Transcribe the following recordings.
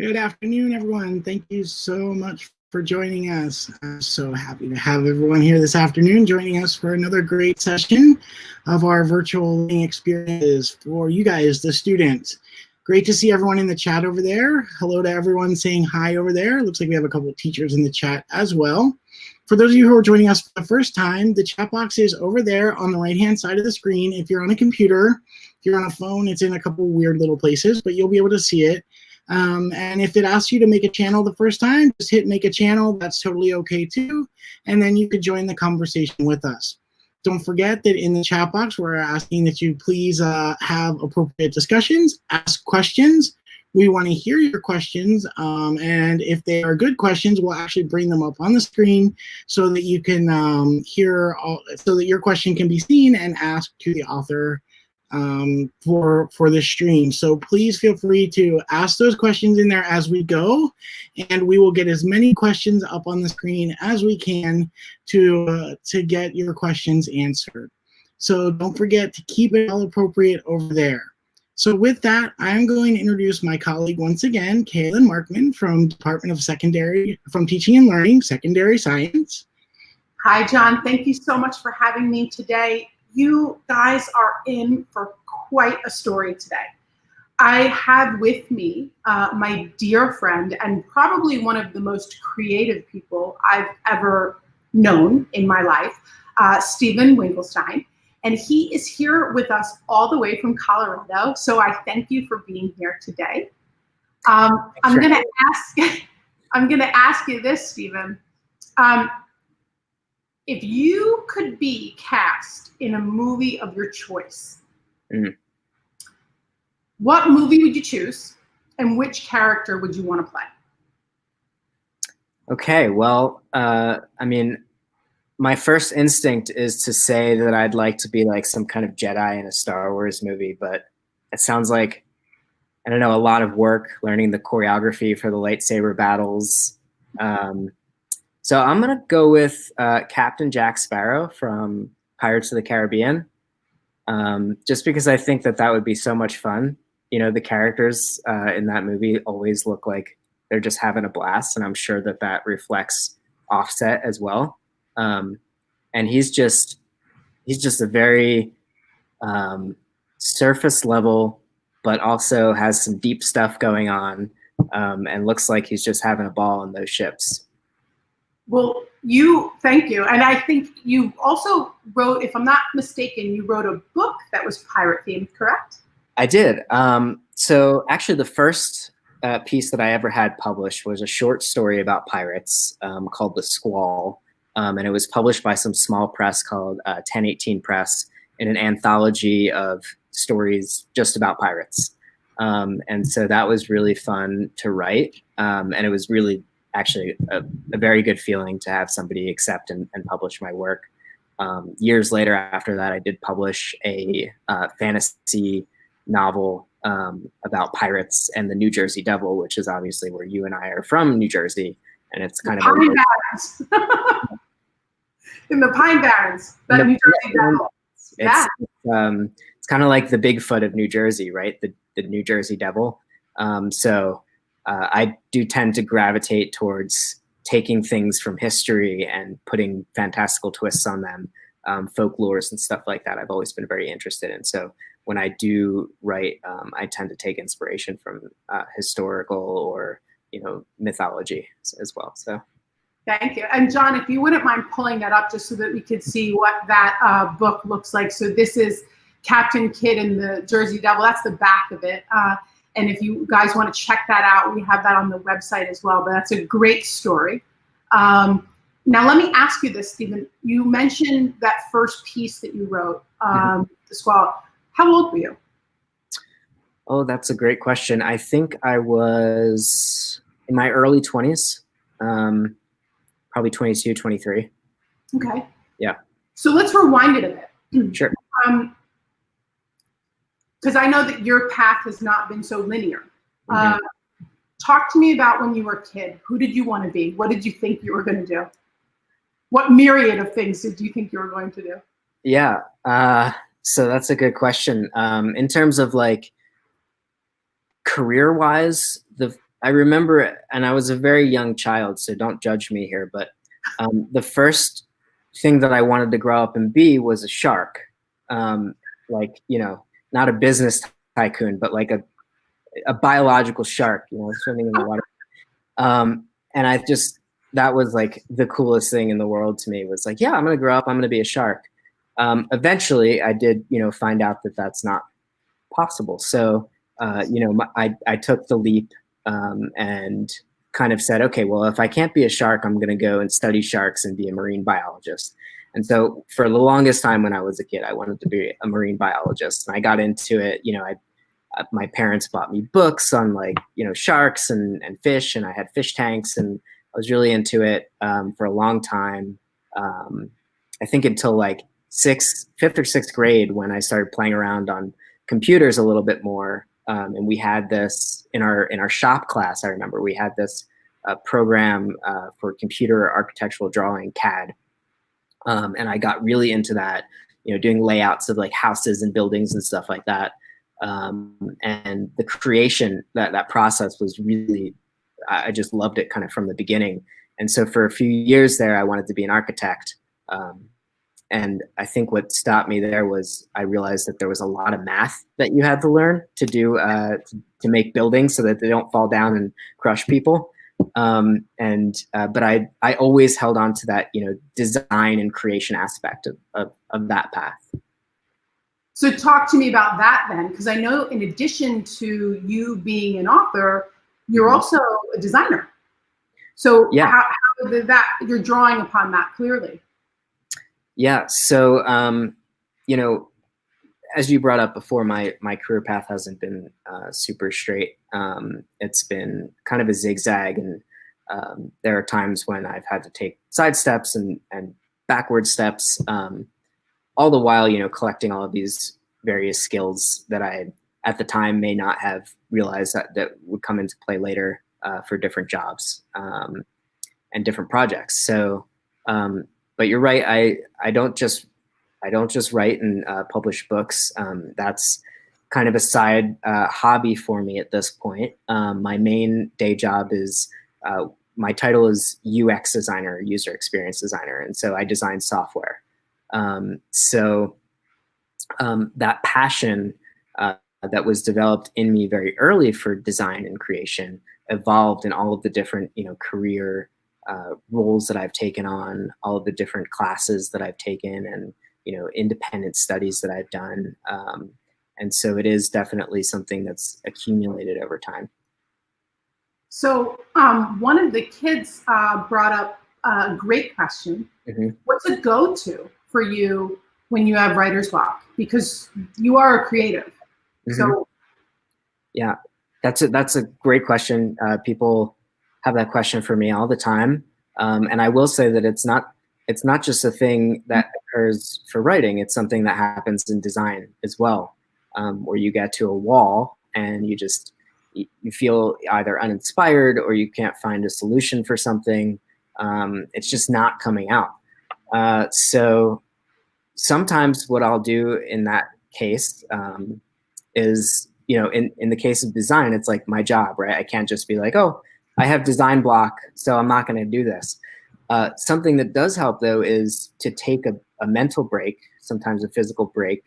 Good afternoon, everyone. Thank you so much for joining us. I'm so happy to have everyone here this afternoon joining us for another great session of our virtual learning experiences for you guys, the students. Great to see everyone in the chat over there. Hello to everyone saying hi over there. Looks like we have a couple of teachers in the chat as well. For those of you who are joining us for the first time, the chat box is over there on the right-hand side of the screen. If you're on a computer, if you're on a phone, it's in a couple weird little places, but you'll be able to see it. And if it asks you to make a channel the first time, just hit make a channel. That's totally okay too. And then you could join the conversation with us. Don't forget that in the chat box, we're asking that you please have appropriate discussions, ask questions. We want to hear your questions. And if they are good questions, we'll actually bring them up on the screen so that you can so that your question can be seen and asked to the author for this stream. So please feel free to ask those questions in there as we go, and we will get as many questions up on the screen as we can to get your questions answered. So don't forget to keep it all appropriate over there. So with that, I'm going to introduce my colleague once again, Kaylin Markman from Teaching and Learning, Secondary Science. Hi, John. Thank you so much for having me today. You guys are in for quite a story today. I have with me my dear friend and probably one of the most creative people I've ever known in my life, Steven Winkelstein. And he is here with us all the way from Colorado. So I thank you for being here today. I'm going to ask you this, Steven. If you could be cast in a movie of your choice, what movie would you choose, and which character would you want to play? Okay, well, I mean, my first instinct is to say that I'd like to be like some kind of Jedi in a Star Wars movie, but it sounds like, I don't know, a lot of work learning the choreography for the lightsaber battles. So I'm going to go with Captain Jack Sparrow from Pirates of the Caribbean, just because I think that that would be so much fun. You know, the characters in that movie always look like they're just having a blast, and I'm sure that that reflects Offset as well. And he's just a very surface level, but also has some deep stuff going on, and looks like he's just having a ball on those ships. Well, thank you. And I think you also wrote, if I'm not mistaken, you wrote a book that was pirate themed, correct? I did. So actually the first piece that I ever had published was a short story about pirates called The Squall. And it was published by some small press called 1018 Press in an anthology of stories just about pirates. And so that was really fun to write. And it was really actually a very good feeling to have somebody accept and publish my work. Years later after that, I did publish a fantasy novel about pirates and the New Jersey Devil, which is obviously where you and I are from, New Jersey. And it's kind of Pine Barrens. In the Pine Barrens, that New Jersey Devil. It's kind of like the Bigfoot of New Jersey, right? The New Jersey Devil. So I do tend to gravitate towards taking things from history and putting fantastical twists on them, folklores and stuff like that. I've always been very interested in. So when I do write, I tend to take inspiration from historical or, you know, mythology as well. So. Thank you. And John, if you wouldn't mind pulling that up just so that we could see what that book looks like. So this is Captain Kidd and the Jersey Devil. That's the back of it. And if you guys want to check that out, we have that on the website as well. But that's a great story. Now, let me ask you this, Steven. You mentioned that first piece that you wrote, The Squall. How old were you? Oh, that's a great question. I think I was in my early 20s, probably 22, 23. Okay. Yeah. So let's rewind it a bit. Sure. Because I know that your path has not been so linear. Talk to me about when you were a kid. Who did you want to be? What did you think you were going to do? What myriad of things did you think you were going to do? Yeah, so that's a good question. In terms of like career-wise, the I remember, and I was a very young child, so don't judge me here, but the first thing that I wanted to grow up and be was a shark. Like, not a business tycoon, but like a biological shark, swimming in the water. And that was like the coolest thing in the world to me, was like, yeah, I'm going to grow up, I'm going to be a shark. Eventually I did, find out that that's not possible. So, I took the leap, and kind of said, okay, well, if I can't be a shark, I'm going to go and study sharks and be a marine biologist. And so for the longest time when I was a kid, I wanted to be a marine biologist, and I got into it. My parents bought me books on sharks and fish, and I had fish tanks, and I was really into it for a long time. I think until like fifth or sixth grade, when I started playing around on computers a little bit more. And we had this in our shop class. I remember we had this program for computer architectural drawing, CAD. And I got really into that, doing layouts of like houses and buildings and stuff like that. And the creation, that process was really, I just loved it kind of from the beginning. And so for a few years there, I wanted to be an architect. And I think what stopped me there was I realized that there was a lot of math that you had to learn to do to make buildings so that they don't fall down and crush people. But I always held on to that, design and creation aspect of that path. So talk to me about that then, because I know in addition to you being an author, you're also a designer. So yeah. how did that, you're drawing upon that clearly? Yeah. So, as you brought up before, my career path hasn't been super straight. It's been kind of a zigzag, and there are times when I've had to take side steps and backward steps, all the while, collecting all of these various skills that I, at the time, may not have realized that would come into play later for different jobs and different projects. So, but you're right. I don't just write and publish books. That's kind of a side hobby for me at this point. My main day job is, my title is UX designer, user experience designer. And so I design software. That passion that was developed in me very early for design and creation evolved in all of the different, career roles that I've taken on, all of the different classes that I've taken, and independent studies that I've done. And so it is definitely something that's accumulated over time. So one of the kids brought up a great question. Mm-hmm. What's a go-to for you when you have writer's block? Because you are a creative. Mm-hmm. So yeah, that's a great question. People have that question for me all the time. And I will say that it's not just a thing that occurs for writing. It's something that happens in design as well, where you get to a wall and you feel either uninspired or you can't find a solution for something. It's just not coming out. So sometimes what I'll do in that case is, in the case of design, it's like my job, right? I can't just be like, oh, I have design block, so I'm not going to do this. Something that does help, though, is to take a mental break, sometimes a physical break,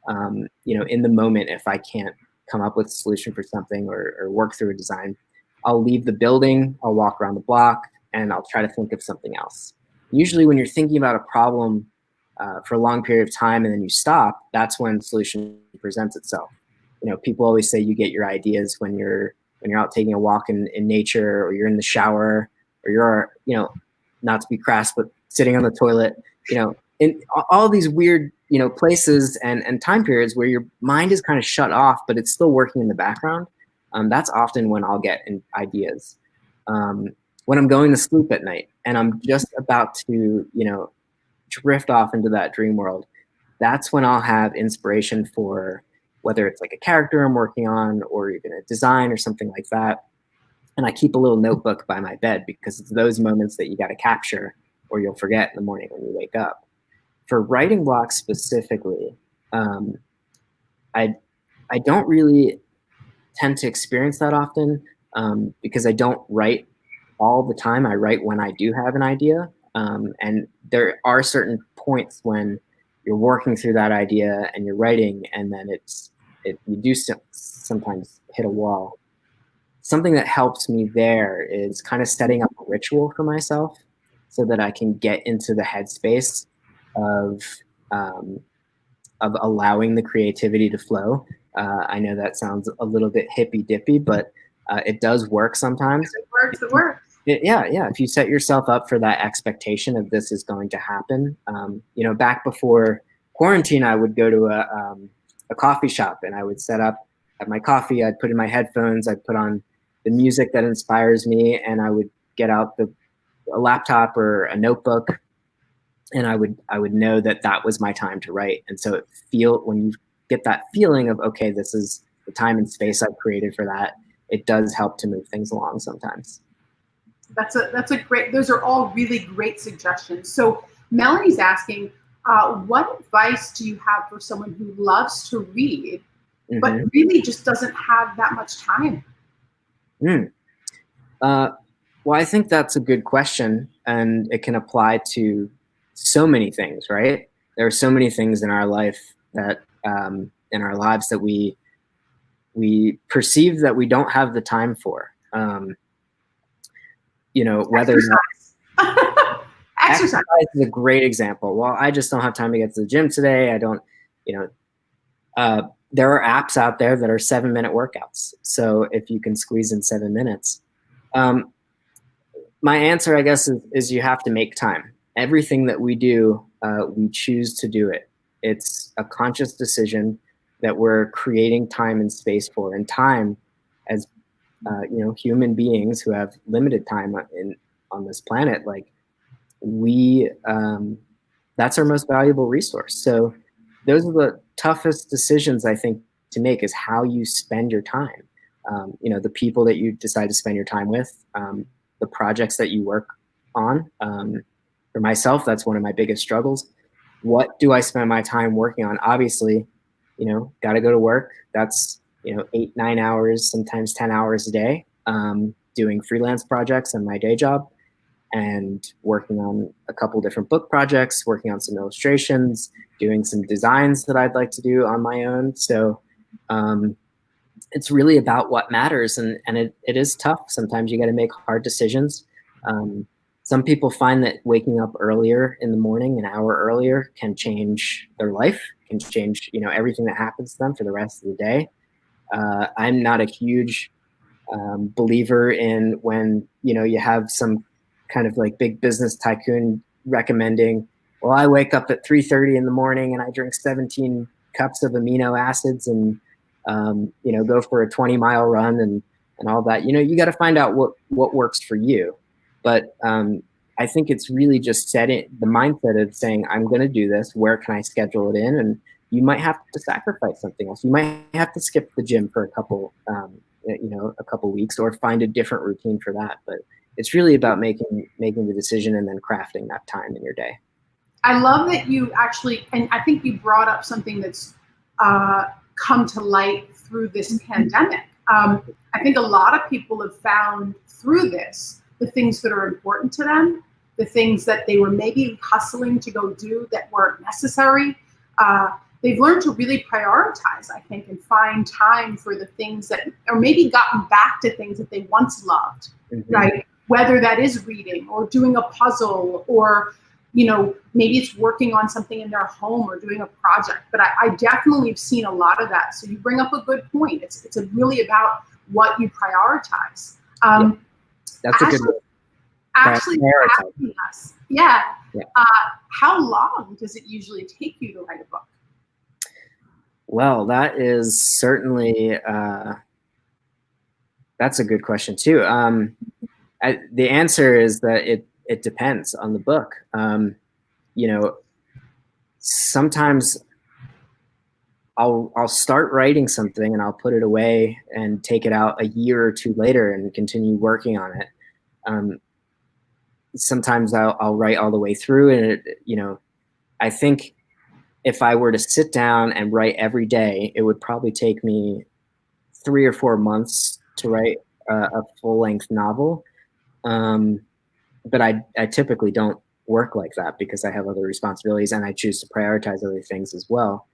in the moment. If I can't come up with a solution for something or work through a design, I'll leave the building, I'll walk around the block, and I'll try to think of something else. Usually when you're thinking about a problem for a long period of time and then you stop, that's when solution presents itself. People always say you get your ideas when you're out taking a walk in nature, or you're in the shower, or you're, not to be crass, but sitting on the toilet, in all these weird, places and time periods where your mind is kind of shut off, but it's still working in the background. That's often when I'll get ideas. When I'm going to sleep at night and I'm just about to, drift off into that dream world, that's when I'll have inspiration for whether it's like a character I'm working on or even a design or something like that. And I keep a little notebook by my bed because it's those moments that you got to capture or you'll forget in the morning when you wake up. For writing blocks specifically, I don't really tend to experience that often. because I don't write all the time. I write when I do have an idea. And there are certain points when you're working through that idea and you're writing, and then you do sometimes hit a wall. Something that helps me there is kind of setting up a ritual for myself so that I can get into the headspace of allowing the creativity to flow. I know that sounds a little bit hippy dippy, but it does work sometimes. It works. Yeah. If you set yourself up for that expectation of this is going to happen, back before quarantine, I would go to a coffee shop and I would set up at my coffee. I'd put in my headphones. I'd put on the music that inspires me, and I would get out a laptop or a notebook, and I would know that was my time to write. And so when you get that feeling of, okay, this is the time and space I've created for that, it does help to move things along sometimes. That's a great, those are all really great suggestions. So Melanie's asking, what advice do you have for someone who loves to read, but really just doesn't have that much time? Well, I think that's a good question, and it can apply to so many things, right? There are so many things in our life that, in our lives that we perceive that we don't have the time for. Whether Exercise is a great example. Well, I just don't have time to get to the gym today. I don't, there are apps out there that are 7-minute workouts. So if you can squeeze in 7 minutes, my answer, I guess, is you have to make time. Everything that we do, we choose to do it. It's a conscious decision that we're creating time and space for. And time, as human beings who have limited time on this planet, like that's our most valuable resource. So those are the toughest decisions, I think, to make, is how you spend your time. The people that you decide to spend your time with, the projects that you work on. For myself, that's one of my biggest struggles. What do I spend my time working on? Obviously, got to go to work. That's 8-9 hours, sometimes 10 hours a day, doing freelance projects and my day job, and working on a couple different book projects, working on some illustrations, doing some designs that I'd like to do on my own. So it's really about what matters, and it is tough. Sometimes you got to make hard decisions. Some people find that waking up earlier in the morning, an hour earlier, can change their life, can change everything that happens to them for the rest of the day. I'm not a huge believer in when you have some kind of like big business tycoon recommending, well, I wake up at 3:30 in the morning and I drink 17 cups of amino acids and go for a 20-mile run and all that. You got to find out what works for you. But I think it's really just setting the mindset of saying, I'm going to do this. Where can I schedule it in? And you might have to sacrifice something else. You might have to skip the gym for a couple weeks, or find a different routine for that. But it's really about making the decision and then crafting that time in your day. I love that you actually, and I think you brought up something that's come to light through this pandemic. I think a lot of people have found through this the things that are important to them, the things that they were maybe hustling to go do that weren't necessary. They've learned to really prioritize, I think, and find time for the things that, or maybe gotten back to things that they once loved, right? Whether that is reading or doing a puzzle, or, maybe it's working on something in their home or doing a project. But I definitely have seen a lot of that. So you bring up a good point. It's really about what you prioritize. That's a good one. Asking us, how long does it usually take you to write a book? Well, that is certainly, that's a good question too. The answer is that it depends on the book. Sometimes I'll start writing something and I'll put it away and take it out a year or two later and continue working on it. Sometimes I'll write all the way through, and I think if I were to sit down and write every day, it would probably take me 3 or 4 months to write a full-length novel. But I typically don't work like that because I have other responsibilities and I choose to prioritize other things as well.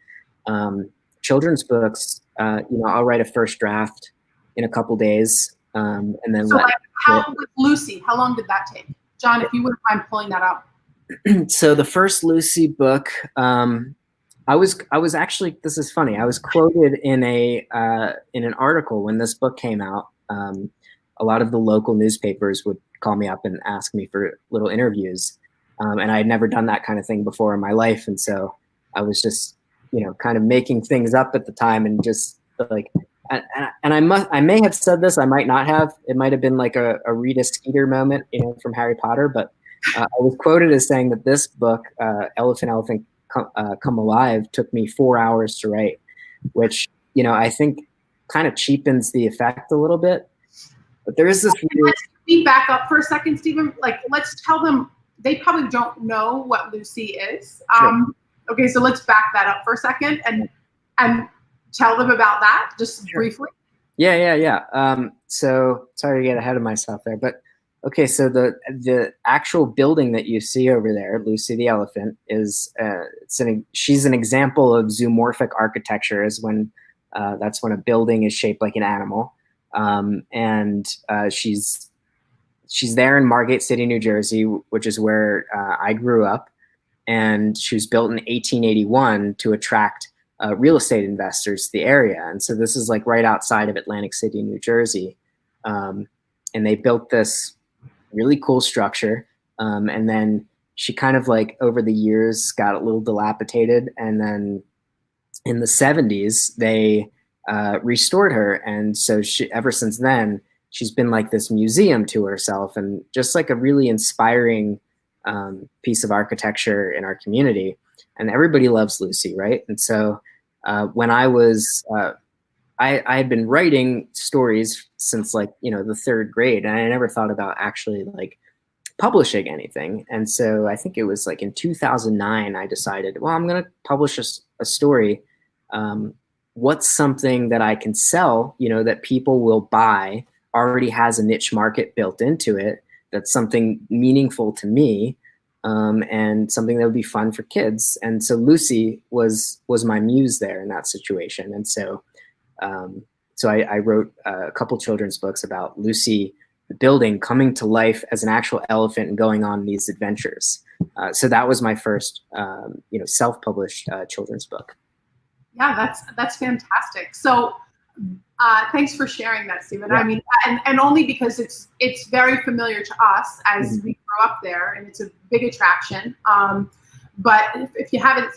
Children's books, I'll write a first draft in a couple days, and then so with Lucy, how long did that take? John, if you wouldn't mind pulling that up. So the first Lucy book, I was actually, this is funny, I was quoted in an article when this book came out. A lot of the local newspapers would call me up and ask me for little interviews. And I had never done that kind of thing before in my life. And so I was just, kind of making things up at the time and just like, and I may have said this, I might not have. It might have been like a Rita Skeeter moment, from Harry Potter. But I was quoted as saying that this book, Elephant, Come Alive, took me 4 hours to write, which, I think kind of cheapens the effect a little bit. But there is this. Let's back up for a second, Steven. Like, let's tell them, they probably don't know what Lucy is. Sure. Okay, so let's back that up for a second and tell them about that just briefly. Yeah. So sorry to get ahead of myself there, but okay. So the actual building that you see over there, Lucy the elephant, is she's an example of zoomorphic architecture. That's when a building is shaped like an animal. And she's there in Margate City, New Jersey, which is where I grew up. And she was built in 1881 to attract real estate investors to the area. And so this is like right outside of Atlantic City, New Jersey. And they built this really cool structure. And then she kind of like over the years got a little dilapidated. And then in the 70s, they restored her. And so ever since then, she's been like this museum to herself and just like a really inspiring piece of architecture in our community. And everybody loves Lucy, right? And so when I was, I had been writing stories since like, the third grade, and I never thought about actually like publishing anything. And so I think it was like in 2009, I decided, well, I'm going to publish a story. What's something that I can sell, that people will buy, already has a niche market built into it. That's something meaningful to me, and something that would be fun for kids. And so Lucy was my muse there in that situation. And so, I wrote a couple children's books about Lucy, the building, coming to life as an actual elephant and going on these adventures. So that was my first, self-published children's book. Yeah, that's fantastic. So thanks for sharing that, Steven. Yeah. I mean, and only because it's very familiar to us as we grew up there, and it's a big attraction. But if you haven't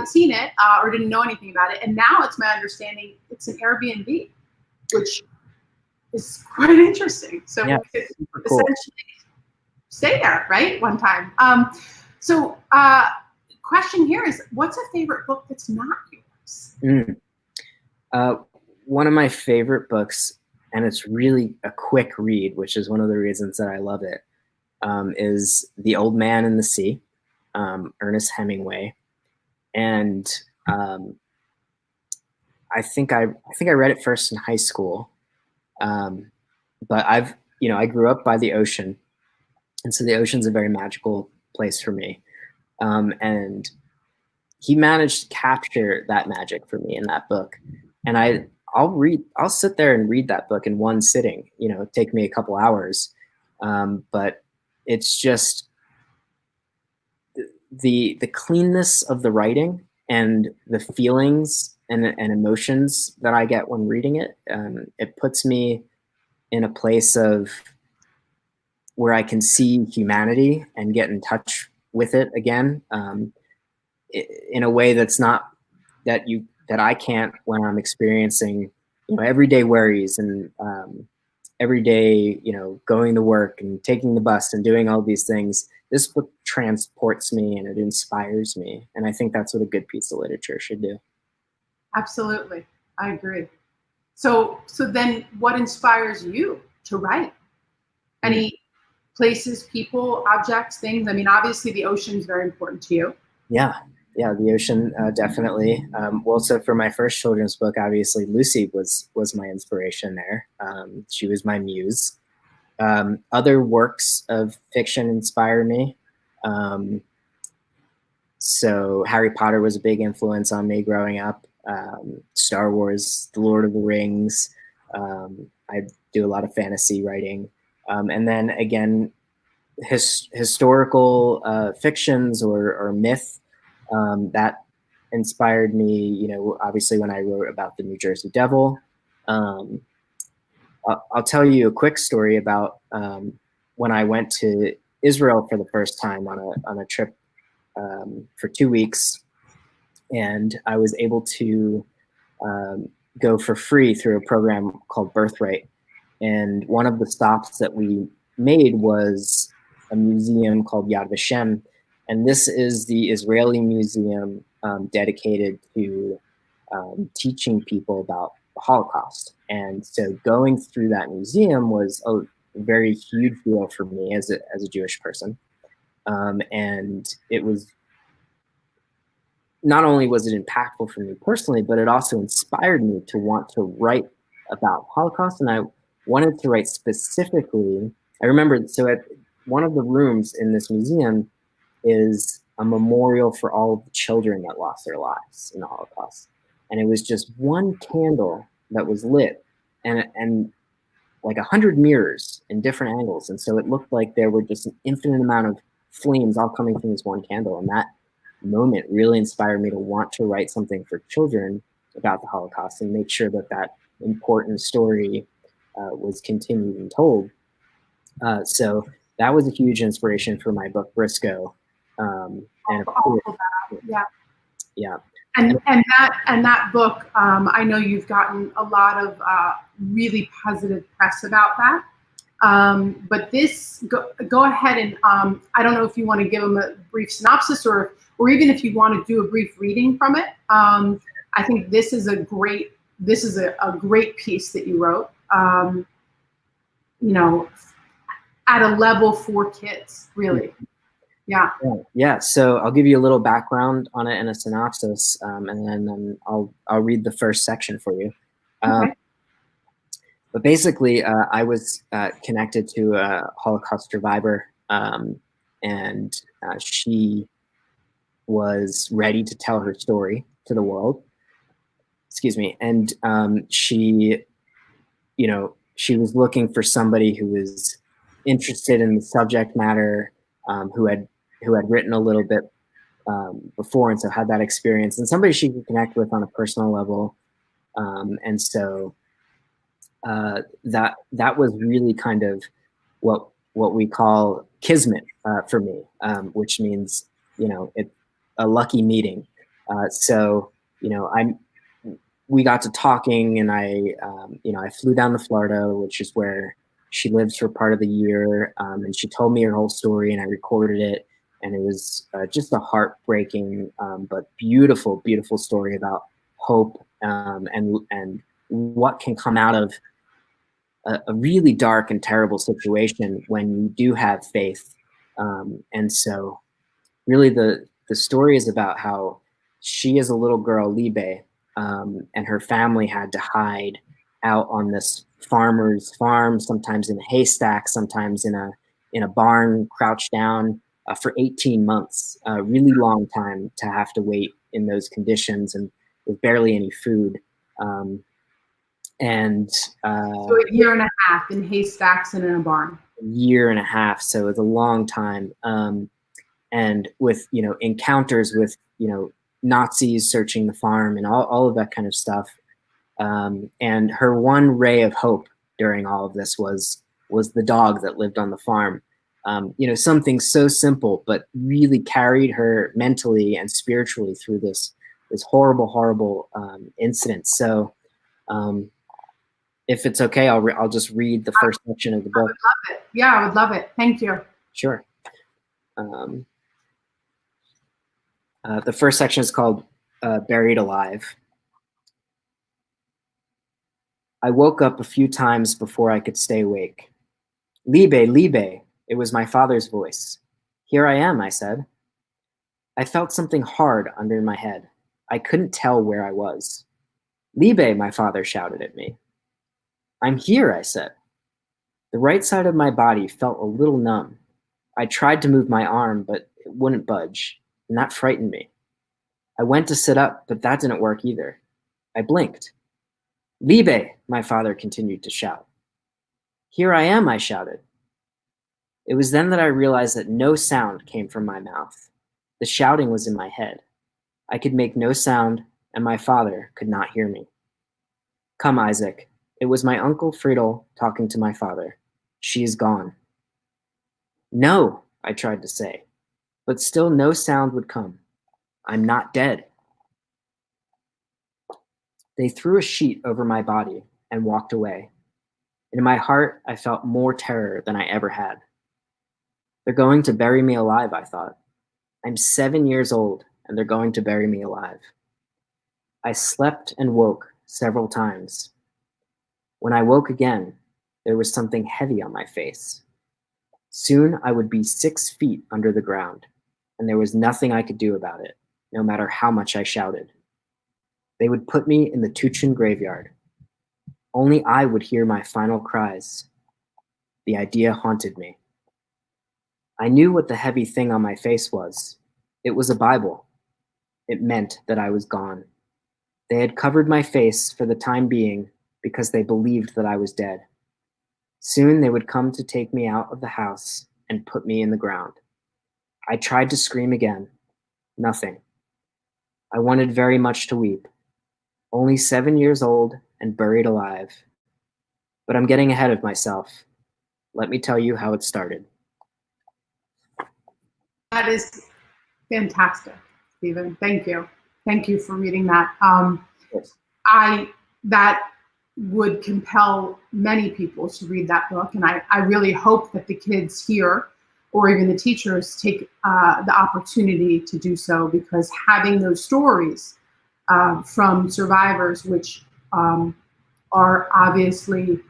seen it or didn't know anything about it, and now it's my understanding it's an Airbnb, which is quite interesting. So we could essentially stay there, right? One time. Question here is, what's a favorite book that's not yours? One of my favorite books, and it's really a quick read, which is one of the reasons that I love it, is The Old Man and the Sea, Ernest Hemingway. And I think I read it first in high school, but I grew up by the ocean, and so the ocean's a very magical place for me. And he managed to capture that magic for me in that book. And I'll sit there and read that book in one sitting, take me a couple hours. But it's just the cleanness of the writing and the feelings and emotions that I get when reading it. It puts me in a place of where I can see humanity and get in touch with it again, in a way that's not that I can't when I'm experiencing, everyday worries and everyday, going to work and taking the bus and doing all these things. This book transports me and it inspires me, and I think that's what a good piece of literature should do. Absolutely, I agree. So then, what inspires you to write? Any places, people, objects, things? I mean, obviously the ocean is very important to you. Yeah. Yeah, the ocean, definitely. Well, so for my first children's book, obviously Lucy was my inspiration there. She was my muse. Other works of fiction inspire me. So Harry Potter was a big influence on me growing up. Star Wars, The Lord of the Rings. I do a lot of fantasy writing. And then again, historical fictions or myth that inspired me, you know, obviously when I wrote about the New Jersey Devil. I'll tell you a quick story about when I went to Israel for the first time on a trip for 2 weeks, and I was able to go for free through a program called Birthright. And one of the stops that we made was a museum called Yad Vashem, and this is the Israeli museum dedicated to teaching people about the Holocaust. And so going through that museum was a very huge deal for me as a Jewish person. And it was, not only was it impactful for me personally, but it also inspired me to want to write about Holocaust. And I wanted to write specifically, I remember, so at one of the rooms in this museum is a memorial for all of the children that lost their lives in the Holocaust. And it was just one candle that was lit and like 100 mirrors in different angles. And so it looked like there were just an infinite amount of flames all coming from this one candle. And that moment really inspired me to want to write something for children about the Holocaust and make sure that that important story was continued and told. So that was a huge inspiration for my book Brisko. And yeah. And that book, I know you've gotten a lot of really positive press about that. But this, go ahead and I don't know if you want to give them a brief synopsis or even if you want to do a brief reading from it. I think this is a great piece that you wrote. You know, at a level for kids, really. Yeah. So I'll give you a little background on it and a synopsis, and then I'll read the first section for you. Okay. But basically, I was connected to a Holocaust survivor, and she was ready to tell her story to the world. Excuse me. And she, you know, she was looking for somebody who was interested in the subject matter, who had written a little bit before, and so had that experience, and somebody she could connect with on a personal level. And so that was really kind of what we call kismet for me, which means, you know, a lucky meeting. So, you know, we got to talking, and I flew down to Florida, which is where she lives for part of the year, and she told me her whole story, and I recorded it, and it was just a heartbreaking but beautiful, beautiful story about hope and what can come out of a really dark and terrible situation when you do have faith. And so really the story is about how she, as a little girl, Libe, and her family had to hide out on this farmer's farm, sometimes in a haystack, sometimes in a barn, crouched down for 18 months, a really long time to have to wait in those conditions and with barely any food. So a year and a half in haystacks and in a barn. A year and a half, so it's a long time. And with, you know, encounters with, you know, Nazis searching the farm and all of that kind of stuff. And her one ray of hope during all of this was the dog that lived on the farm. You know, something so simple, but really carried her mentally and spiritually through this horrible, horrible incident. So if it's okay, I'll just read the first section of the book. I would love it. Yeah, I would love it. Thank you. Sure. The first section is called Buried Alive. I woke up a few times before I could stay awake. Libe, Libe, it was my father's voice. Here I am, I said. I felt something hard under my head. I couldn't tell where I was. Liebe, my father shouted at me. I'm here, I said. The right side of my body felt a little numb. I tried to move my arm, but it wouldn't budge, and that frightened me. I went to sit up, but that didn't work either. I blinked. Liebe, my father continued to shout. Here I am, I shouted. It was then that I realized that no sound came from my mouth. The shouting was in my head. I could make no sound, and my father could not hear me. Come, Isaac. It was my Uncle Friedel talking to my father. She is gone. No, I tried to say, but still no sound would come. I'm not dead. They threw a sheet over my body and walked away. In my heart, I felt more terror than I ever had. They're going to bury me alive, I thought. I'm 7 years old, and they're going to bury me alive. I slept and woke several times. When I woke again, there was something heavy on my face. Soon I would be 6 feet under the ground, and there was nothing I could do about it, no matter how much I shouted. They would put me in the Tuchin graveyard. Only I would hear my final cries. The idea haunted me. I knew what the heavy thing on my face was. It was a Bible. It meant that I was gone. They had covered my face for the time being because they believed that I was dead. Soon they would come to take me out of the house and put me in the ground. I tried to scream again. Nothing. I wanted very much to weep. Only 7 years old and buried alive. But I'm getting ahead of myself. Let me tell you how it started. That is fantastic, Steven. Thank you. Thank you for reading that. That would compel many people to read that book, and I really hope that the kids here, or even the teachers, take the opportunity to do so, because having those stories from survivors, which are obviously,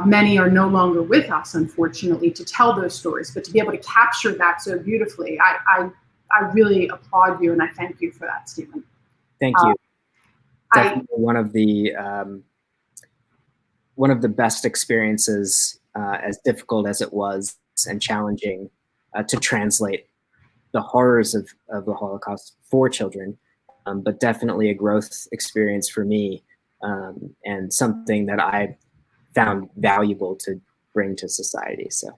many are no longer with us, unfortunately, to tell those stories, but to be able to capture that so beautifully, I really applaud you, and I thank you for that, Steven. Thank you. Definitely one of the best experiences, as difficult as it was and challenging, to translate the horrors of the Holocaust for children, but definitely a growth experience for me, and something that I found valuable to bring to society. So,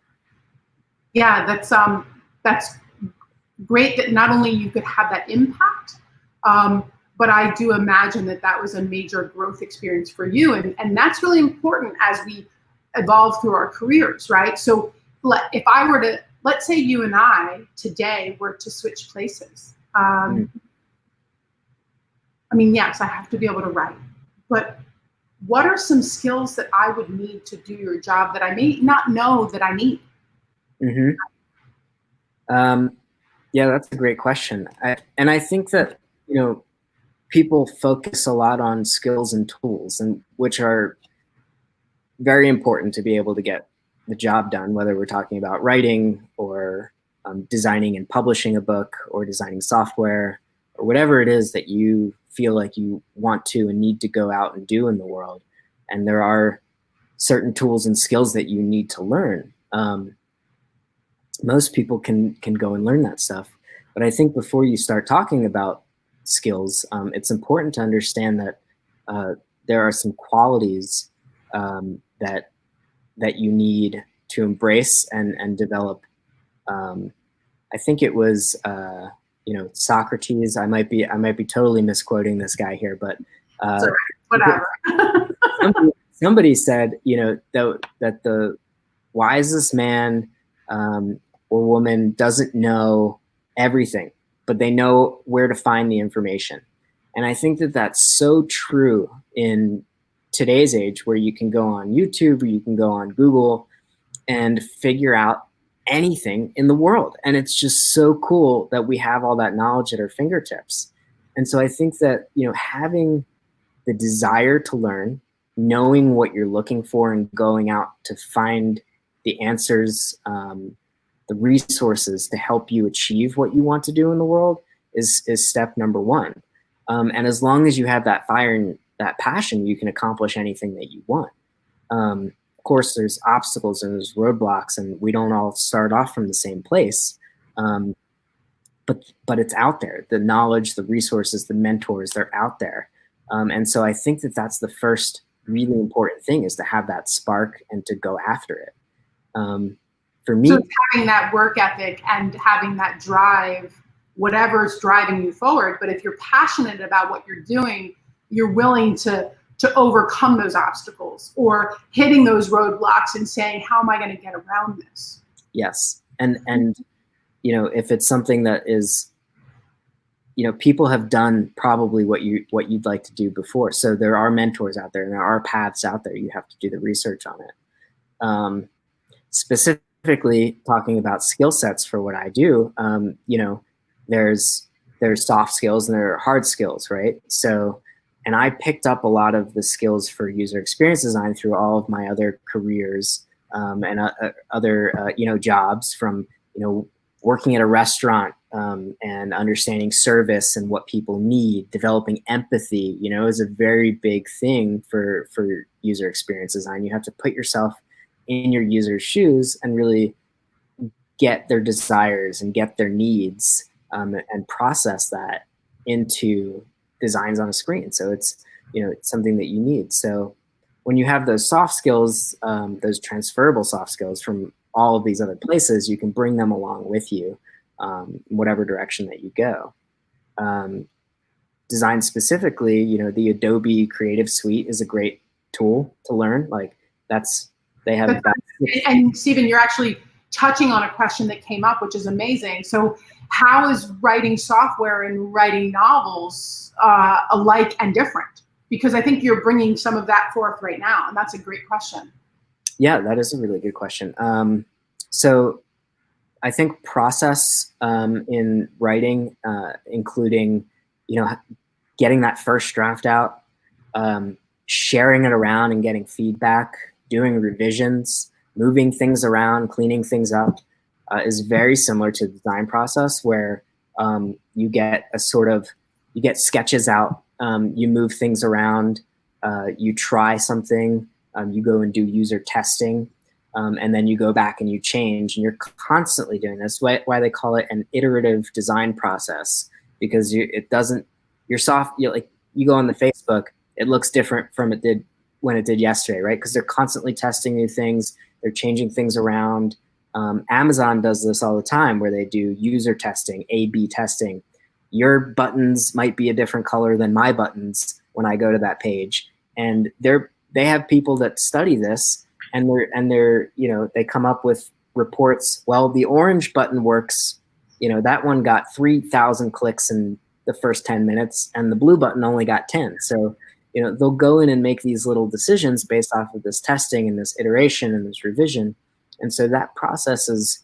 yeah, that's great that not only you could have that impact, but I do imagine that that was a major growth experience for you, and that's really important as we evolve through our careers, right? So, if I were to, let's say you and I today were to switch places. I mean, yes, I have to be able to write, but what are some skills that I would need to do your job that I may not know that I need? Yeah, that's a great question. And I think that, people focus a lot on skills and tools, and which are very important to be able to get the job done, whether we're talking about writing or designing and publishing a book or designing software or whatever it is that you feel like you want to and need to go out and do in the world. And there are certain tools and skills that you need to learn. Most people can go and learn that stuff. But I think before you start talking about skills, it's important to understand that there are some qualities that you need to embrace and develop. I think it was Socrates. I might be totally misquoting this guy here, but whatever. somebody said that the wisest man or woman doesn't know everything, but they know where to find the information. And I think that that's so true in today's age, where you can go on YouTube or you can go on Google and figure out anything in the world. And it's just so cool that we have all that knowledge at our fingertips. And so I think that, having the desire to learn, knowing what you're looking for and going out to find the answers, the resources to help you achieve what you want to do in the world, is step number one. And as long as you have that fire and that passion, you can accomplish anything that you want. Of course, there's obstacles and there's roadblocks, and we don't all start off from the same place. But it's out there. The knowledge, the resources, the mentors, they're out there. And so I think that that's the first really important thing, is to have that spark and to go after it. For me, so it's having that work ethic and having that drive, whatever's driving you forward. But if you're passionate about what you're doing, you're willing to overcome those obstacles or hitting those roadblocks and saying, how am I going to get around this? Yes. And if it's something that is, people have done probably what you'd like to do before. So there are mentors out there and there are paths out there. You have to do the research on it. Specifically talking about skill sets for what I do, there's soft skills and there are hard skills, right? So, and I picked up a lot of the skills for user experience design through all of my other careers and other jobs, from working at a restaurant and understanding service and what people need. Developing empathy, is a very big thing for user experience design. You have to put yourself in your user's shoes and really get their desires and get their needs and process that into designs on a screen. So it's something that you need. So when you have those soft skills, those transferable soft skills from all of these other places, you can bring them along with you, whatever direction that you go. Design specifically, the Adobe Creative Suite is a great tool to learn. And Steven, you're actually touching on a question that came up, which is amazing. So how is writing software and writing novels alike and different? Because I think you're bringing some of that forth right now, and that's a great question. Yeah, that is a really good question. So I think process in writing, including, getting that first draft out, sharing it around and getting feedback, doing revisions, moving things around, cleaning things up, is very similar to the design process, where you get sketches out, you move things around, you try something, you go and do user testing, and then you go back and you change, and you're constantly doing this. Why they call it an iterative design process, because you go on the Facebook, it looks different from when it did yesterday, right? Because they're constantly testing new things, they're changing things around. Amazon does this all the time, where they do user testing, A/B testing. Your buttons might be a different color than my buttons when I go to that page, and they have people that study this, and they come up with reports. Well, the orange button works. That one got 3,000 clicks in the first 10 minutes, and the blue button only got 10. So they'll go in and make these little decisions based off of this testing and this iteration and this revision. And so that process is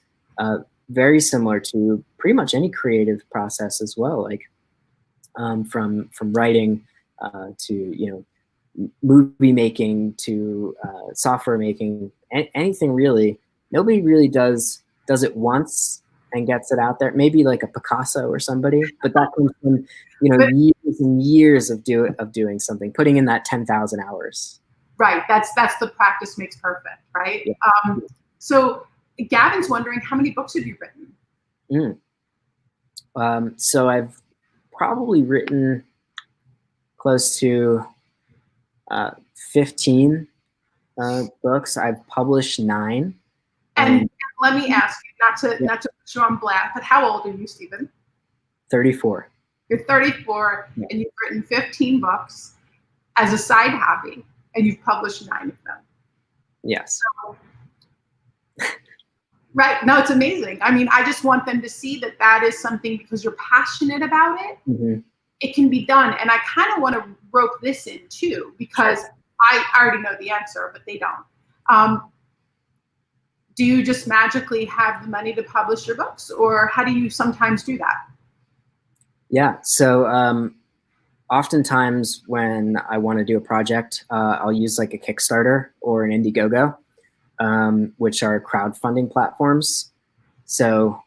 very similar to pretty much any creative process as well, like from writing to movie making to software making, anything really. Nobody really does it once and gets it out there. Maybe like a Picasso or somebody, but that comes from years and years of doing something, putting in that 10,000 hours. Right. That's the practice makes perfect, right? Yeah. So Gavin's wondering, how many books have you written? So I've probably written close to 15 books. I've published 9. And let me ask you, not to put you on blast, but how old are you, Steven? 34. You're 34, yeah. And you've written 15 books as a side hobby, and you've published 9 of them. Yes. So, right. No, it's amazing. I mean, I just want them to see that is something, because you're passionate about it. Mm-hmm. It can be done. And I kind of want to rope this in too, because I already know the answer, but they don't. Do you just magically have the money to publish your books, or how do you sometimes do that? Yeah. So oftentimes when I want to do a project, I'll use like a Kickstarter or an Indiegogo, which are crowdfunding platforms. So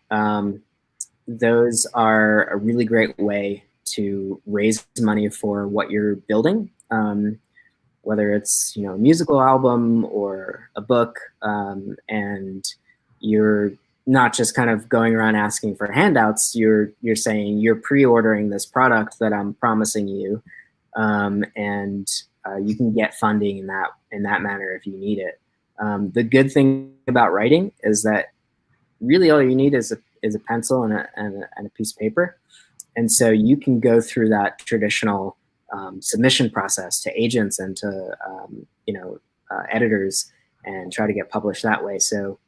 those are a really great way to raise money for what you're building, whether it's a musical album or a book, and you're not just kind of going around asking for handouts. You're saying you're pre-ordering this product that I'm promising you, and you can get funding in that manner if you need it. The good thing about writing is that really all you need is a pencil and a piece of paper, and so you can go through that traditional submission process to agents and to editors and try to get published that way. So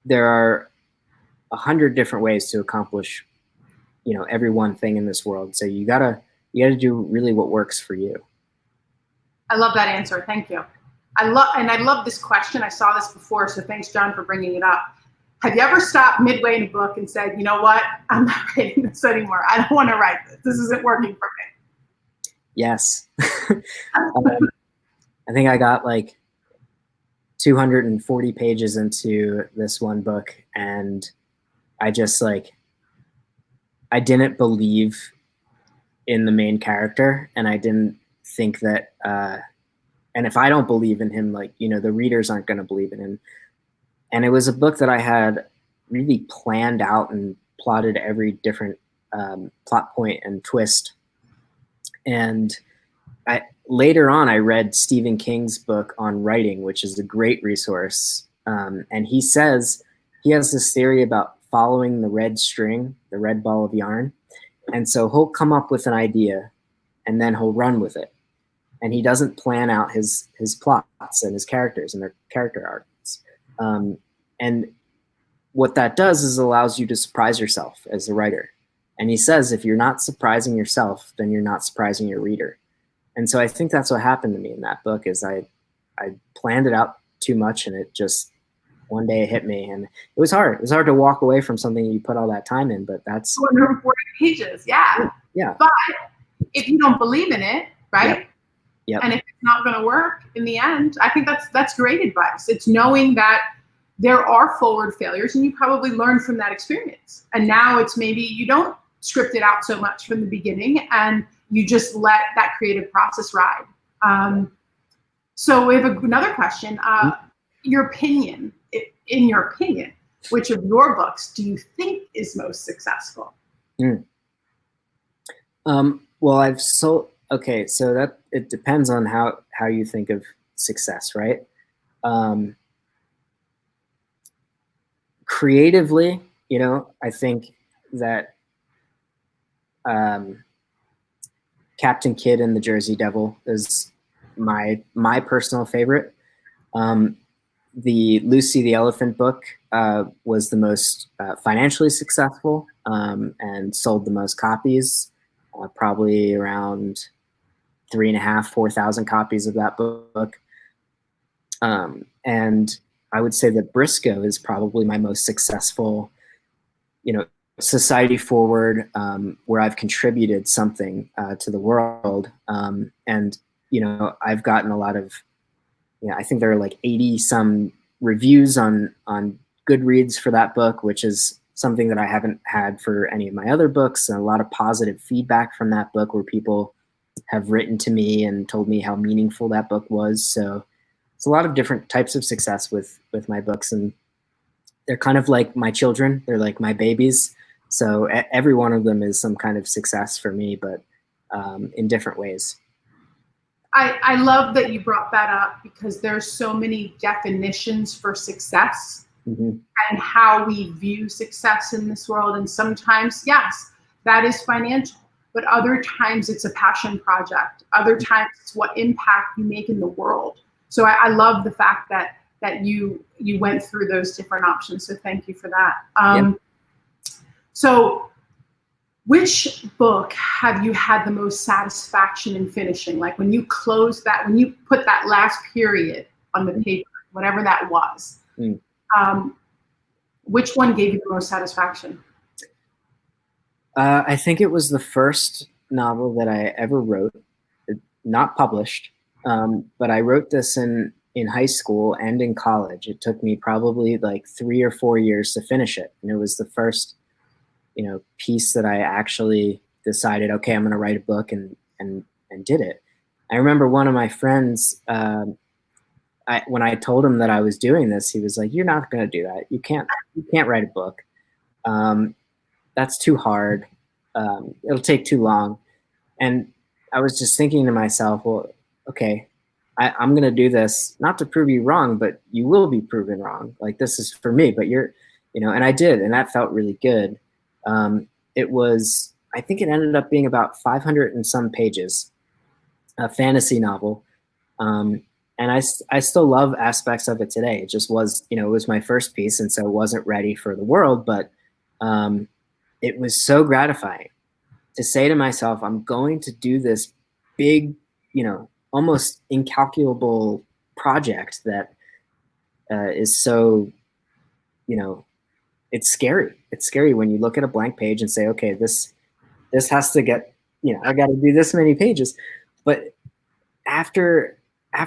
there are 100 different ways to accomplish every one thing in this world. So you gotta do really what works for you. I love that answer. Thank you. I love this question. I saw this before, so thanks, John, for bringing it up. Have you ever stopped midway in a book and said, you know what, I'm not writing this anymore. I don't want to write this. This isn't working for me. Yes. I think I got like 240 pages into this one book, and I just I didn't believe in the main character, and I didn't think that, and if I don't believe in him, the readers aren't going to believe in him. And it was a book that I had really planned out and plotted every different plot point and twist. And later on, I read Stephen King's book on writing, which is a great resource. And he says he has this theory about following the red string, the red ball of yarn. And so he'll come up with an idea and then he'll run with it. And he doesn't plan out his plots and his characters and their character arcs. And what that does is allows you to surprise yourself as a writer. And he says, if you're not surprising yourself, then you're not surprising your reader. And so I think that's what happened to me in that book is I planned it out too much, and it just one day it hit me, and it was hard. It was hard to walk away from something you put all that time in, but that's 240 pages. Yeah. Yeah. But if you don't believe in it, right? Yep. And if it's not going to work in the end, I think that's great advice. It's knowing that there are forward failures, and you probably learn from that experience. And now it's maybe you don't script it out so much from the beginning, and you just let that creative process ride. So we have another question. Your opinion, in your opinion, which of your books do you think is most successful? Well, okay, so that it depends on how you think of success, right? Creatively, I think that Captain Kidd and the Jersey Devil is my personal favorite. The Lucy the Elephant book was the most financially successful and sold the most copies, probably around 3,500, 4,000 copies of that book. And I would say that Brisko is probably my most successful, society forward, where I've contributed something to the world. And, I've gotten a lot of, I think there are like 80 some reviews on Goodreads for that book, which is something that I haven't had for any of my other books, and a lot of positive feedback from that book where people have written to me and told me how meaningful that book was. So it's a lot of different types of success with my books, and they're kind of like my children. They're like my babies. So every one of them is some kind of success for me, but in different ways. I love that you brought that up, because there's so many definitions for success and how we view success in this world. And sometimes, yes, that is financial, but other times it's a passion project. Other times it's what impact you make in the world. So I love the fact that you went through those different options. So thank you for that. So which book have you had the most satisfaction in finishing? Like when you close that, when you put that last period on the paper, whatever that was, which one gave you the most satisfaction? I think it was the first novel that I ever wrote, not published, but I wrote this in high school and in college. It took me probably like 3 or 4 years to finish it. And it was the first piece that I actually decided, okay, I'm going to write a book and did it. I remember one of my friends, when I told him that I was doing this, he was like, "You're not going to do that. You can't write a book. That's too hard. It'll take too long." And I was just thinking to myself, well, okay, I'm going to do this not to prove you wrong, but you will be proven wrong. Like, this is for me, but and I did, and that felt really good. It was, I think it ended up being about 500 and some pages, a fantasy novel. And I still love aspects of it today. It just was, it was my first piece, and so it wasn't ready for the world, but it was so gratifying to say to myself, I'm going to do this big, almost incalculable project that is so, it's scary. It's scary when you look at a blank page and say, okay, this has to get, I got to do this many pages. But after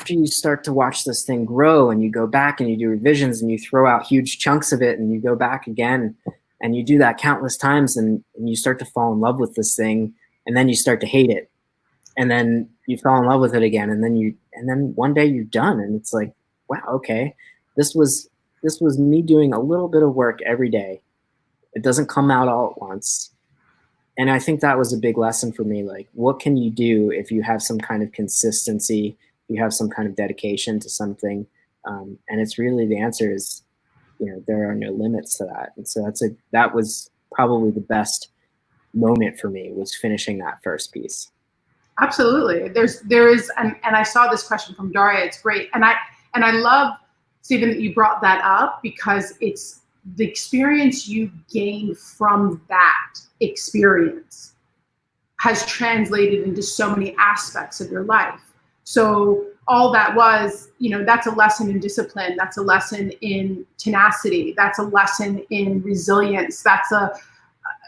you start to watch this thing grow, and you go back and you do revisions and you throw out huge chunks of it and you go back again, and you do that countless times, and you start to fall in love with this thing, and then you start to hate it, and then you fall in love with it again, and then one day you're done, and it's like, wow, okay, this was me doing a little bit of work every day. It doesn't come out all at once. And I think that was a big lesson for me. Like, what can you do if you have some kind of consistency, you have some kind of dedication to something? And it's really, the answer is, there are no limits to that. And so that was probably the best moment for me, was finishing that first piece. Absolutely. There is, and I saw this question from Daria. It's great. And I love, Steven, that you brought that up, because it's the experience you gain from that experience has translated into so many aspects of your life. So all that was, that's a lesson in discipline. That's a lesson in tenacity. That's a lesson in resilience. That's a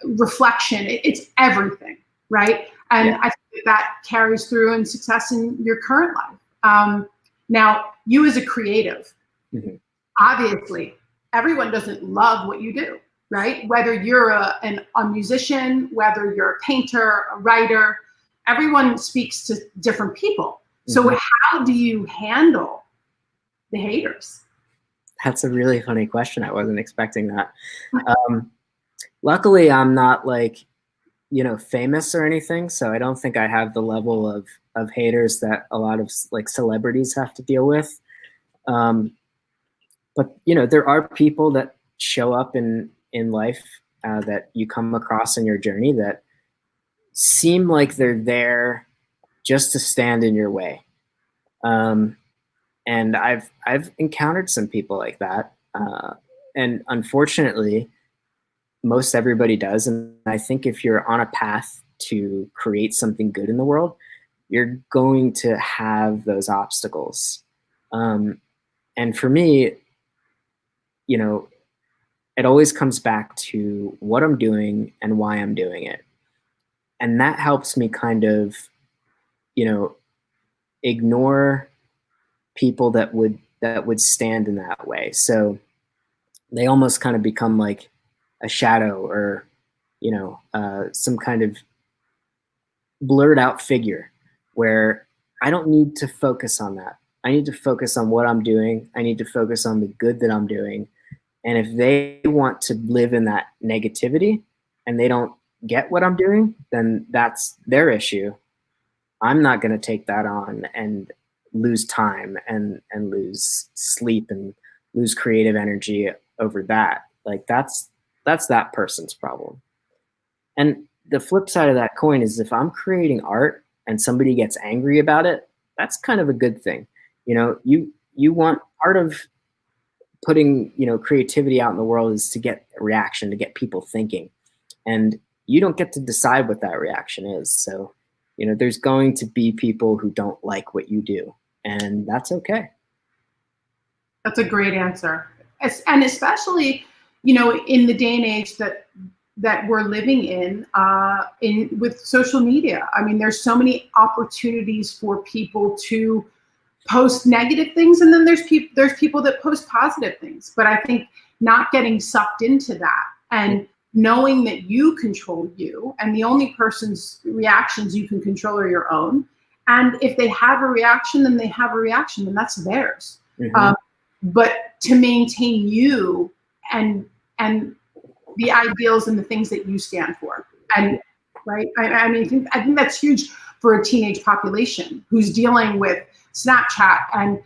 reflection. It's everything, right? And yeah. I think that carries through in success in your current life. Now, you as a creative, mm-hmm. obviously, everyone doesn't love what you do, right? Whether you're a musician, whether you're a painter, a writer, everyone speaks to different people. So mm-hmm. how do you handle the haters? That's a really funny question. I wasn't expecting that. Luckily, I'm not famous or anything, so I don't think I have the level of haters that a lot of celebrities have to deal with. But there are people that show up in life that you come across in your journey that seem like they're there just to stand in your way. And I've encountered some people like that. And unfortunately, most everybody does. And I think if you're on a path to create something good in the world, you're going to have those obstacles. And for me, it always comes back to what I'm doing and why I'm doing it. And that helps me kind of, ignore people that would stand in that way. So they almost kind of become like a shadow, or, some kind of blurred out figure, where I don't need to focus on that. I need to focus on what I'm doing. I need to focus on the good that I'm doing. And if they want to live in that negativity and they don't get what I'm doing, then that's their issue. I'm not going to take that on and lose time and lose sleep and lose creative energy over that. Like, that's that person's problem. And the flip side of that coin is, if I'm creating art and somebody gets angry about it, that's kind of a good thing. You want, part of putting, creativity out in the world is to get a reaction, to get people thinking. And you don't get to decide what that reaction is. So, there's going to be people who don't like what you do, and that's okay. That's a great answer. And especially, in the day and age that we're living in with social media. I mean, there's so many opportunities for people to post negative things, and then there's people that post positive things. But I think not getting sucked into that and knowing that you control you, and the only person's reactions you can control are your own. And if they have a reaction, then they have a reaction, and that's theirs. But to maintain you and the ideals and the things that you stand for, and right, I mean, I think that's huge for a teenage population who's dealing with Snapchat and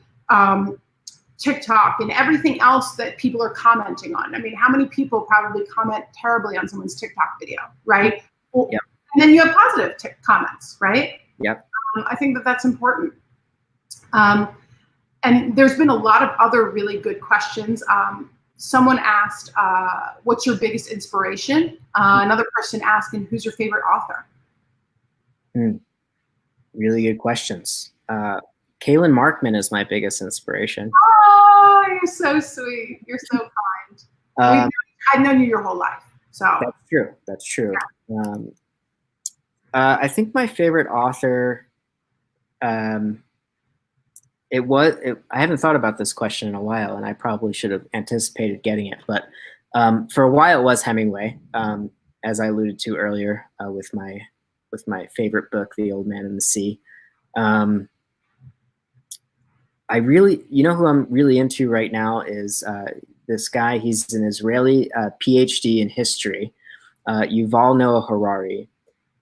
TikTok and everything else that people are commenting on. I mean, how many people probably comment terribly on someone's TikTok video, right? Yep. And then you have positive comments, right? Yep. I think that that's important. And there's been a lot of other really good questions. Someone asked, what's your biggest inspiration? Another person asking, who's your favorite author? Really good questions. Kaylin Markman is my biggest inspiration. Oh, you're so sweet. You're so kind. I've known you your whole life. So that's true. That's true. Yeah. I think my favorite author, I haven't thought about this question in a while, and I probably should have anticipated getting it. But for a while, it was Hemingway, as I alluded to earlier with my favorite book, The Old Man and the Sea. I really, who I'm really into right now is this guy. He's an Israeli PhD in history, Yuval Noah Harari,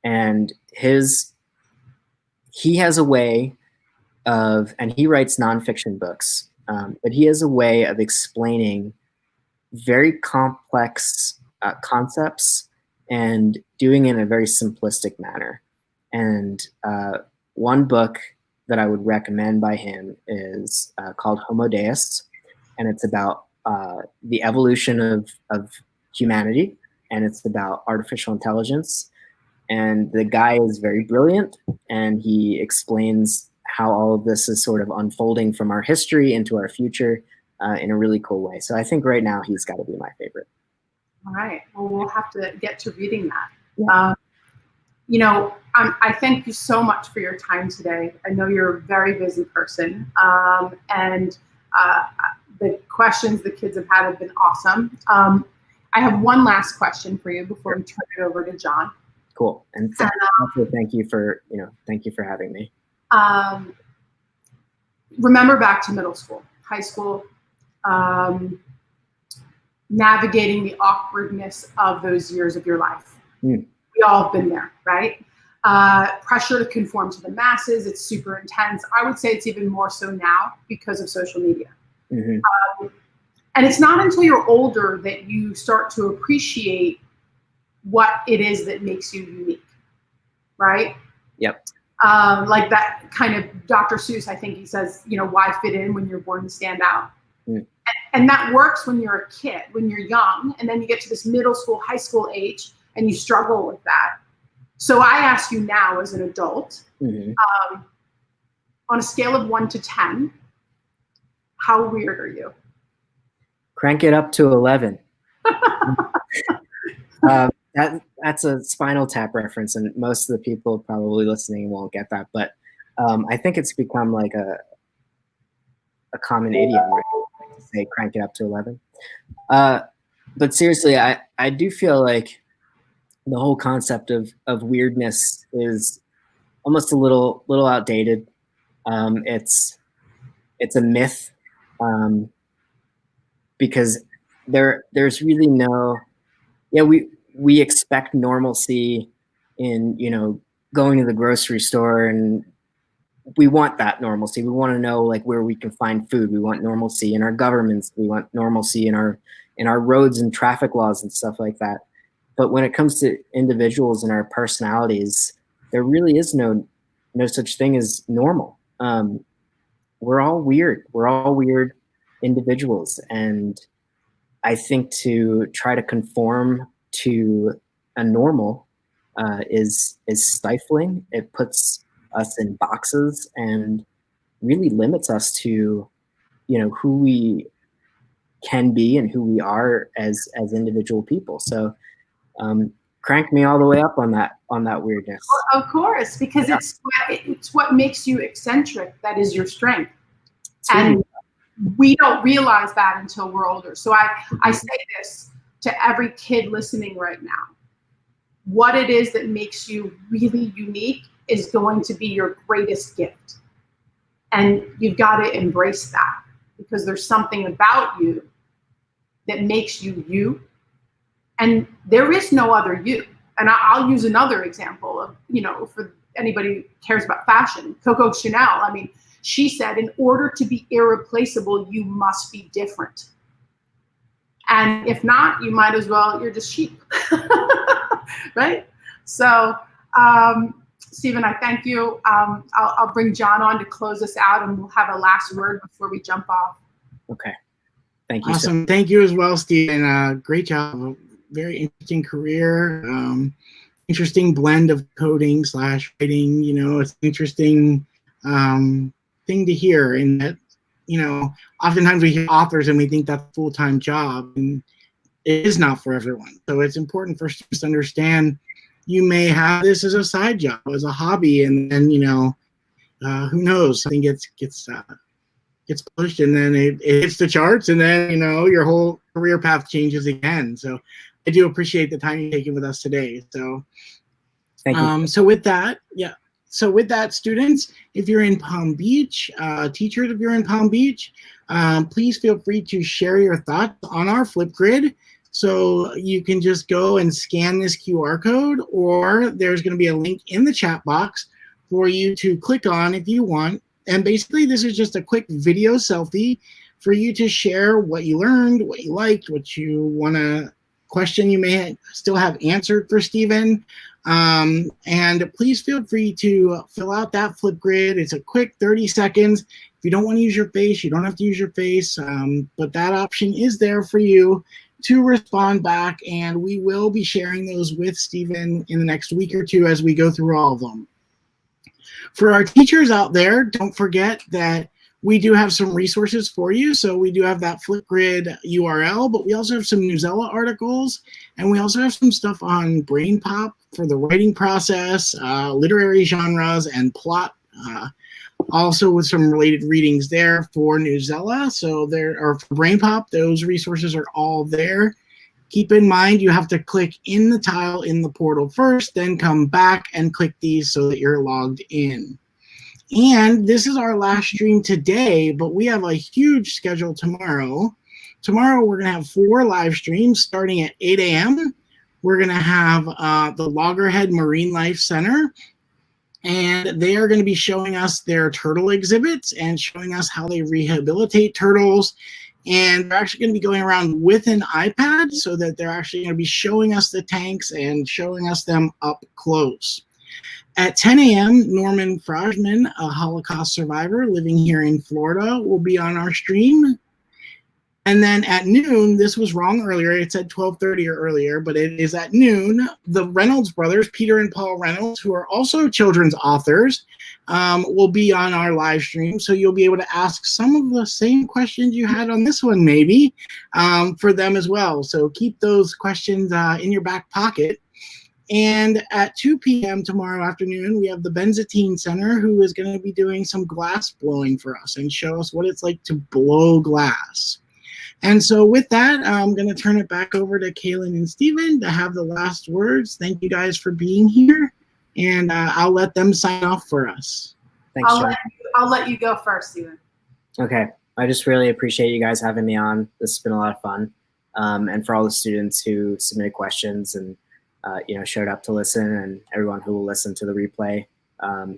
and he has a way of, and he writes nonfiction books, but he has a way of explaining very complex concepts and doing it in a very simplistic manner. And one book that I would recommend by him is called Homo Deus, and it's about the evolution of humanity, and it's about artificial intelligence. And the guy is very brilliant, and he explains how all of this is sort of unfolding from our history into our future in a really cool way. So I think right now he's got to be my favorite. All right. Well, we'll have to get to reading that. Yeah. I thank you so much for your time today. I know you're a very busy person, and the questions the kids have been awesome. I have one last question for you before we turn it over to John. Cool. And thank you for having me. Remember back to middle school, high school, navigating the awkwardness of those years of your life. We all have been there, right? Pressure to conform to the masses. It's super intense. I would say it's even more so now because of social media. And it's not until you're older that you start to appreciate what it is that makes you unique, right? Yep. Like that kind of Dr. Seuss, I think he says, why fit in when you're born to stand out? And that works when you're a kid, when you're young, and then you get to this middle school, high school age, and you struggle with that. So I ask you now as an adult, on a scale of 1 to 10, how weird are you? Crank it up to 11. That's a Spinal Tap reference, and most of the people probably listening won't get that. But I think it's become like a common idiom, right? To say crank it up to 11. But seriously, I do feel like the whole concept of weirdness is almost a little outdated. It's a myth, because there's really no, we expect normalcy in, going to the grocery store, and we want that normalcy. We want to know like where we can find food. We want normalcy in our governments. We want normalcy in our roads and traffic laws and stuff like that. But when it comes to individuals and our personalities, there really is no such thing as normal. We're all weird. We're all weird individuals. And I think to try to conform to a normal is stifling. It puts us in boxes and really limits us to, who we can be and who we are as individual people. So crank me all the way up on that weirdness. Of course, because it's what makes you eccentric. That is your strength. And we don't realize that until we're older. So I say this, to every kid listening right now. What it is that makes you really unique is going to be your greatest gift. And you've got to embrace that, because there's something about you that makes you you. And there is no other you. And I'll use another example of, for anybody who cares about fashion, Coco Chanel. I mean, she said, in order to be irreplaceable, you must be different. And if not, you might as well, you're just sheep, right? So, Steven, I thank you. I'll bring John on to close us out, and we'll have a last word before we jump off. Okay. Thank you. Awesome. Thank you as well, Steven. Great job. Very interesting career. Interesting blend of coding / writing. It's an interesting thing to hear. In that, oftentimes we hear authors and we think that's a full-time job, and it is not for everyone. So it's important for students to understand you may have this as a side job, as a hobby, and then who knows, something gets pushed, and then it hits the charts, and then your whole career path changes again. So I do appreciate the time you've taken with us today. So thank you. So with that, students, if you're in Palm Beach, teachers, if you're in Palm Beach, please feel free to share your thoughts on our Flipgrid. So you can just go and scan this QR code, or there's going to be a link in the chat box for you to click on if you want. And basically, this is just a quick video selfie for you to share what you learned, what you liked, what you want to question you may still have answered for Steven. And please feel free to fill out that Flipgrid. It's a quick 30 seconds. If you don't want to use your face, you don't have to use your face, but that option is there for you to respond back, and we will be sharing those with Steven in the next week or two as we go through all of them. For our teachers out there, don't forget that we do have some resources for you. So we do have that Flipgrid URL, but we also have some Newsella articles, and we also have some stuff on Brain Pop for the writing process, literary genres, and plot, also with some related readings there for Newsella. So there are for Brain Pop, those resources are all there. Keep in mind, you have to click in the tile in the portal first, then come back and click these so that you're logged in. And this is our last stream today, but we have a huge schedule tomorrow. Tomorrow, we're going to have 4 live streams starting at 8 a.m. We're going to have the Loggerhead Marine Life Center, and they are going to be showing us their turtle exhibits and showing us how they rehabilitate turtles. And they're actually going to be going around with an iPad so that they're actually going to be showing us the tanks and showing us them up close. At 10 a.m., Norman Frajman, a Holocaust survivor living here in Florida, will be on our stream. And then at noon, this was wrong earlier, it said 12:30 or earlier, but it is at noon, the Reynolds brothers, Peter and Paul Reynolds, who are also children's authors, will be on our live stream. So you'll be able to ask some of the same questions you had on this one, maybe, for them as well. So keep those questions in your back pocket. And at 2 p.m. tomorrow afternoon, we have the Benzatin Center, who is going to be doing some glass blowing for us and show us what it's like to blow glass. And so with that, I'm going to turn it back over to Kaylin and Steven to have the last words. Thank you guys for being here, and I'll let them sign off for us. Thanks, John. I'll let you go first, Steven. Okay. I just really appreciate you guys having me on. This has been a lot of fun. And for all the students who submitted questions and showed up to listen, and everyone who will listen to the replay,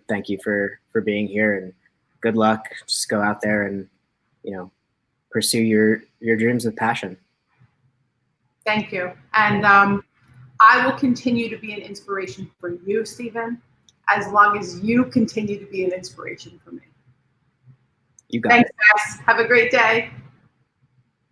thank you for being here, and good luck. Just go out there and pursue your dreams with passion. Thank you. And I will continue to be an inspiration for you, Steven, as long as you continue to be an inspiration for me. You got Thanks, it. guys. Have a great day.